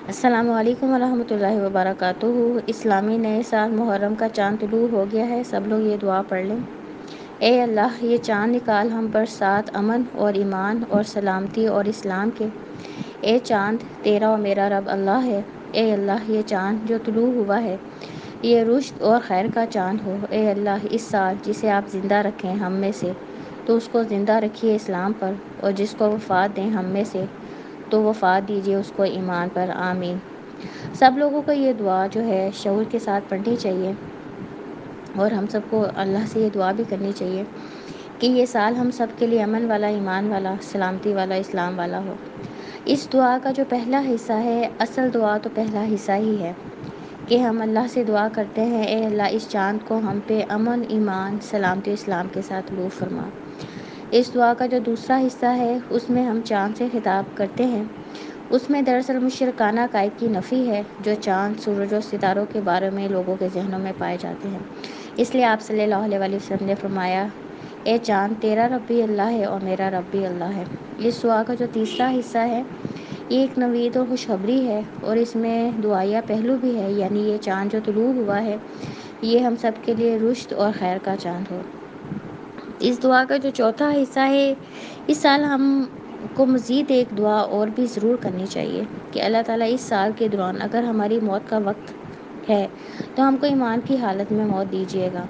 السلام علیکم ورحمۃ اللہ وبرکاتہ۔ اسلامی نئے سال محرم کا چاند طلوع ہو گیا ہے۔ سب لوگ یہ دعا پڑھ لیں۔ اے اللہ، یہ چاند نکال ہم پر ساتھ امن اور ایمان اور سلامتی اور اسلام کے۔ اے چاند، تیرا اور میرا رب اللہ ہے۔ اے اللہ، یہ چاند جو طلوع ہوا ہے یہ رشد اور خیر کا چاند ہو۔ اے اللہ، اس سال جسے آپ زندہ رکھیں ہم میں سے تو اس کو زندہ رکھیے اسلام پر، اور جس کو وفات دیں ہم میں سے تو وفات دیجیے اس کو ایمان پر۔ آمین۔ سب لوگوں کو یہ دعا جو ہے شعور کے ساتھ پڑھنی چاہیے، اور ہم سب کو اللہ سے یہ دعا بھی کرنی چاہیے کہ یہ سال ہم سب کے لیے امن والا، ایمان والا، سلامتی والا، اسلام والا ہو۔ اس دعا کا جو پہلا حصہ ہے، اصل دعا تو پہلا حصہ ہی ہے کہ ہم اللہ سے دعا کرتے ہیں، اے اللہ اس چاند کو ہم پہ امن، ایمان، سلامتی، اسلام کے ساتھ طلوع فرما۔ اس دعا کا جو دوسرا حصہ ہے اس میں ہم چاند سے خطاب کرتے ہیں۔ اس میں دراصل مشرکانہ عقائد کی نفی ہے جو چاند، سورج اور ستاروں کے بارے میں لوگوں کے ذہنوں میں پائے جاتے ہیں۔ اس لیے آپ صلی اللہ علیہ وسلم نے فرمایا، اے چاند، تیرا رب بھی اللہ ہے اور میرا رب بھی اللہ ہے۔ اس دعا کا جو تیسرا حصہ ہے یہ ایک نوید اور خوشخبری ہے، اور اس میں دعائیہ پہلو بھی ہے، یعنی یہ چاند جو طلوع ہوا ہے یہ ہم سب کے لیے رشد اور خیر کا چاند ہو۔ اس دعا کا جو چوتھا حصہ ہے، اس سال ہم کو مزید ایک دعا اور بھی ضرور کرنی چاہیے کہ اللہ تعالیٰ اس سال کے دوران اگر ہماری موت کا وقت ہے تو ہم کو ایمان کی حالت میں موت دیجیے گا،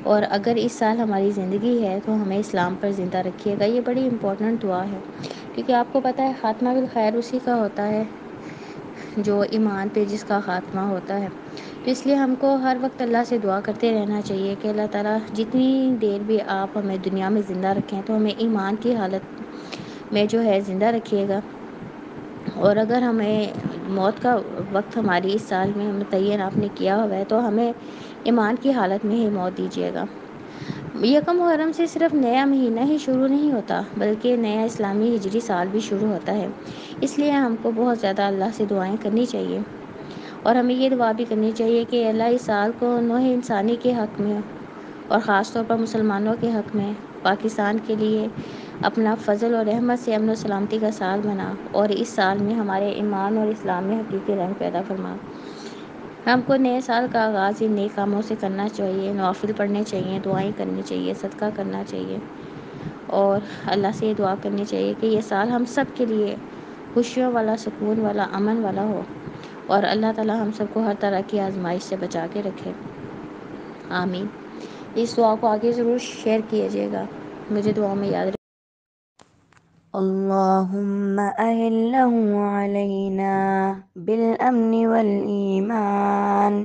اور اگر اس سال ہماری زندگی ہے تو ہمیں اسلام پر زندہ رکھیے گا۔ یہ بڑی امپورٹنٹ دعا ہے، کیونکہ آپ کو پتہ ہے خاتمہ بالخیر اسی کا ہوتا ہے جو ایمان پہ جس کا خاتمہ ہوتا ہے۔ تو اس لیے ہم کو ہر وقت اللہ سے دعا کرتے رہنا چاہیے کہ اللہ تعالیٰ جتنی دیر بھی آپ ہمیں دنیا میں زندہ رکھیں تو ہمیں ایمان کی حالت میں جو ہے زندہ رکھیے گا، اور اگر ہمیں موت کا وقت ہماری اس سال میں متعین آپ نے کیا ہوا ہے تو ہمیں ایمان کی حالت میں ہی موت دیجیے گا۔ یکم محرم سے صرف نیا مہینہ ہی شروع نہیں ہوتا بلکہ نیا اسلامی ہجری سال بھی شروع ہوتا ہے۔ اس لیے ہم کو بہت زیادہ اللہ سے دعائیں کرنی چاہیے، اور ہمیں یہ دعا بھی کرنی چاہیے کہ اللہ اس سال کو نوع انسانی کے حق میں اور خاص طور پر مسلمانوں کے حق میں پاکستان کے لیے اپنا فضل اور رحمت سے امن و سلامتی کا سال بنا، اور اس سال میں ہمارے ایمان اور اسلام میں حقیقی رنگ پیدا فرما۔ ہم کو نئے سال کا آغاز ان نیک کاموں سے کرنا چاہیے، نوافل پڑھنے چاہیے، دعائیں کرنی چاہیے، صدقہ کرنا چاہیے، اور اللہ سے یہ دعا کرنی چاہیے کہ یہ سال ہم سب کے لیے خوشیوں والا، سکون والا، امن والا ہو، اور اللہ تعالیٰ ہم سب کو ہر طرح کی آزمائش سے بچا کے رکھے۔ آمین۔ اس دعا کو آگے ضرور شیئر کیجیے گا، مجھے دعا میں یاد رکھیں۔ اللهم أهله علينا بالأمن والإيمان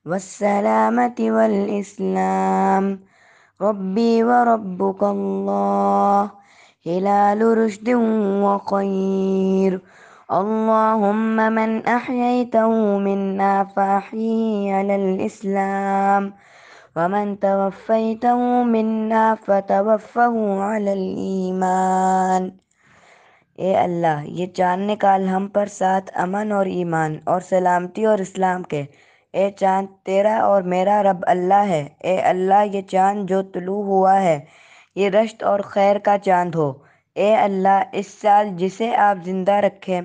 والسلامة والإسلام، ربي وربك الله، هلال رشد وخير. اللهم من أحييته منا فأحيه على الإسلام، ومن توفيته منا فتوفه على الإيمان. اے اللہ، یہ چاند نکال ہم پر ساتھ امن اور ایمان اور سلامتی اور اسلام کے۔ اے چاند، تیرا اور میرا رب اللہ ہے۔ اے اللہ، یہ چاند جو طلوع ہوا ہے یہ رشد اور خیر کا چاند ہو۔ اے اللہ، اس سال جسے آپ زندہ رکھیں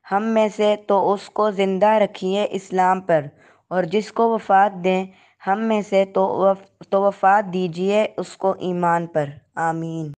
ہم میں سے تو اس کو زندہ رکھیے اسلام پر، اور جس کو وفات دیں ہم میں سے تو وفات دیجیے اس کو ایمان پر۔ آمین۔